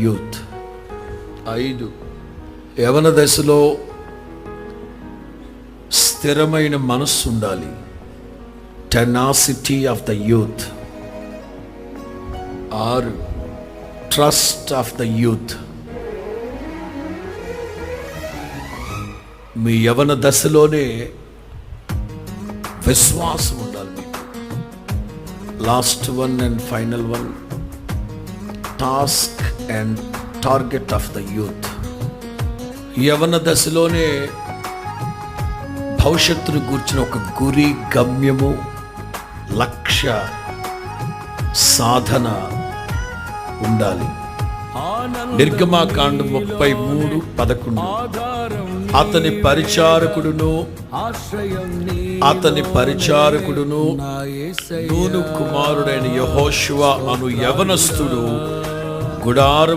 Youth. 5 యవన దశలో స్థిరమైన మనస్సు ఉండాలి. Tenacity of the youth. 6 trust of the youth. మీ యవన దశలోనే విశ్వాసం ఉండాలి మీకు. Last one and final one, task and target of the youth. యవన దశలోనే భవిష్యత్తును గూర్చిన ఒక గురి, గమ్యము, లక్ష్య సాధన ఉండాలి. నిర్గమాకాండం 33:11, అతని పరిచారకుడును నూను కుమారుడైన యెహోషువ అను యవనస్తుడు గుడారము